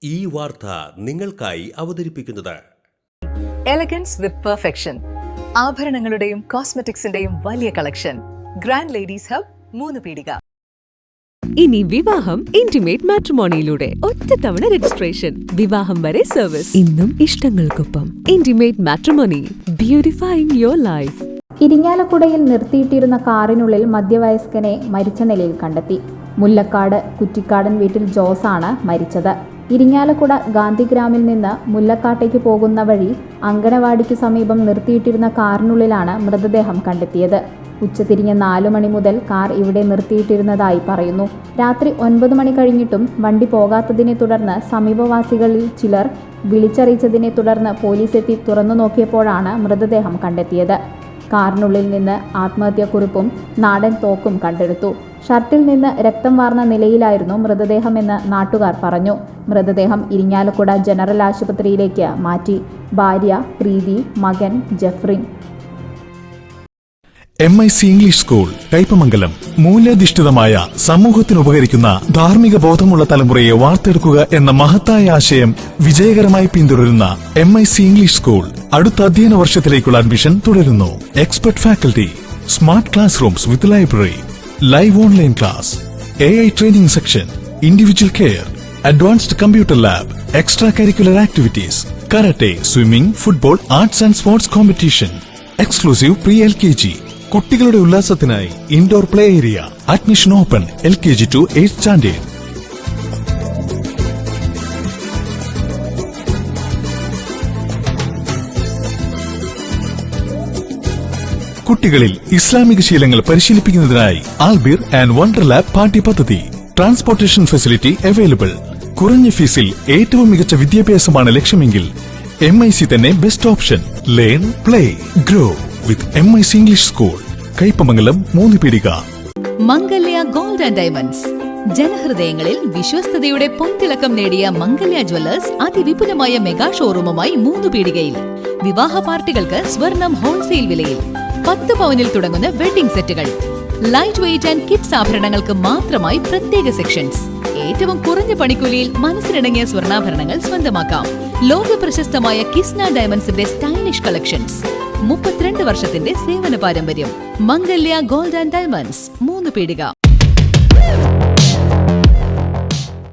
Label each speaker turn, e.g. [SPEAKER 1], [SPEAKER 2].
[SPEAKER 1] ഈ വാർത്ത നിങ്ങൾക്കായി അവതരിപ്പിക്കുന്നത്
[SPEAKER 2] എലഗൻസ് വിത്ത് പെർഫെക്ഷൻ. ആഭരണങ്ങളുടെയും കോസ്മെറ്റിക്സിന്റെയും വലിയ കളക്ഷൻ. ഗ്രാൻഡ് ലേഡീസ് ഹബ്, 3 പീടിക.
[SPEAKER 3] ഇനി വിവാഹം ഇന്റിമേറ്റ് മാട്രിമോണിയിലൂടെ ഒറ്റത്തവണ രജിസ്ട്രേഷൻ, വിവാഹം വരെ സർവീസ്. ഇന്നും ഇഷ്ടങ്ങൾക്കൊപ്പം ഇന്റിമേറ്റ് മാട്രിമോണി, ബ്യൂട്ടിഫൈയിങ് യുവർ ലൈഫ്.
[SPEAKER 4] ഇരിങ്ങാലക്കുടയിൽ നിർത്തിയിട്ടിരുന്ന കാറിനുള്ളിൽ മധ്യവയസ്കനെ മരിച്ച നിലയിൽ കണ്ടെത്തി. മുല്ലക്കാട് കുറ്റിക്കാടൻ വീട്ടിൽ ജോസാണ് മരിച്ചത്. ഇരിങ്ങാലക്കുട ഗാന്ധിഗ്രാമിൽ നിന്ന് മുല്ലക്കാട്ടേക്ക് പോകുന്ന വഴി അങ്കണവാടിക്കു സമീപം നിർത്തിയിട്ടിരുന്ന കാറിനുള്ളിലാണ് മൃതദേഹം കണ്ടെത്തിയത്. ഉച്ചതിരിഞ്ഞ് 4 മണി മുതൽ കാർ ഇവിടെ നിർത്തിയിട്ടിരുന്നതായി പറയുന്നു. രാത്രി 9 മണി കഴിഞ്ഞിട്ടും വണ്ടി പോകാത്തതിനെ തുടർന്ന് സമീപവാസികളിൽ ചിലർ വിളിച്ചറിയിച്ചതിനെ തുടർന്ന് പോലീസ് എത്തി തുറന്നു നോക്കിയപ്പോഴാണ് മൃതദേഹം കണ്ടെത്തിയത്. കാറിനുള്ളിൽ നിന്ന് ആത്മഹത്യാക്കുറിപ്പും നാടൻ തോക്കും കണ്ടെടുത്തു. ഷർട്ടിൽ നിന്ന് രക്തം വാർന്ന നിലയിലായിരുന്നു മൃതദേഹമെന്ന് നാട്ടുകാർ പറഞ്ഞു. മൃതദേഹം ഇരിങ്ങാലക്കുട ജനറൽ ആശുപത്രിയിലേക്ക് മാറ്റി. ഭാര്യ പ്രീതി, മകൻ Jefrin.
[SPEAKER 5] MIC English school Kaipamangalam. മൂല്യാധിഷ്ഠിതമായ സമൂഹത്തിന് ഉപകരിക്കുന്ന ധാർമ്മിക ബോധമുള്ള തലമുറയെ വാർത്തെടുക്കുക എന്ന മഹത്തായ ആശയം വിജയകരമായി പിന്തുടരുന്ന MIC ഇംഗ്ലീഷ് സ്കൂൾ അടുത്ത അധ്യയന വർഷത്തിലേക്കുള്ള അഡ്മിഷൻ തുടരുന്നു. Expert faculty, smart class rooms with library, live online class, AI training section, individual care, advanced computer lab, extra curricular activities, karate, swimming, football, arts and sports competition, exclusive pre LKG. കുട്ടികളുടെ ഉല്ലാസത്തിനായി indoor play area. Admission open LKG to 8th standard. കുട്ടികളിൽ ഇസ്ലാമിക ശീലങ്ങൾ പരിശീലിപ്പിക്കുന്നതിനായി Albir and wonder lab പാഠ്യപദ്ധതി. Transportation facility available. കുറഞ്ഞ ഫീസിൽ ഏറ്റവും മികച്ച വിദ്യാഭ്യാസമാണ് ലക്ഷ്യമെങ്കിൽ MIC തന്നെ best option. Learn, play, grow വിത്ത് MIC ഇംഗ്ലീഷ് സ്കൂൾ, കയ്പമംഗലം, 3 പീടിക.
[SPEAKER 3] മംഗല്യ ഗോൾഡ് ആൻഡ് ഡയമണ്ട്സ്. ജനഹൃദയങ്ങളിൽ വിശ്വസ്തയുടെ പൊൻതിളക്കം നേടിയ മംഗല്യ ജ്വല്ലേഴ്സ് അതിവിപുലമായ മെഗാ ഷോറൂമുമായി 3 പീടികയിൽ. വിവാഹ പാർട്ടികൾക്ക് സ്വർണം ഹോൾസെയിൽ വിലയിൽ. 10 പവനിൽ തുടങ്ങുന്ന വെഡിംഗ് സെറ്റുകൾ, ലൈറ്റ് വെയ്റ്റ് ആൻഡ് കിഡ്സ് ആഭരണങ്ങൾക്ക് മാത്രമായി പ്രത്യേക സെക്ഷൻസ്. ഏറ്റവും കുറഞ്ഞ പണിക്കൂലിയിൽ മനസ്സിനിണങ്ങിയ സ്വർണ്ണാഭരണങ്ങൾ സ്വന്തമാക്കാം. ലോക പ്രശസ്തമായ കിസ്ന ഡയമണ്ട്സിന്റെ സ്റ്റൈലിഷ് കളക്ഷൻസ്. 32 വർഷത്തിന്റെ സേവന പാരമ്പര്യം. മംഗല്യ ഗോൾഡ് ആൻഡ് ഡയമണ്ട്സ്, 3 പീടിക.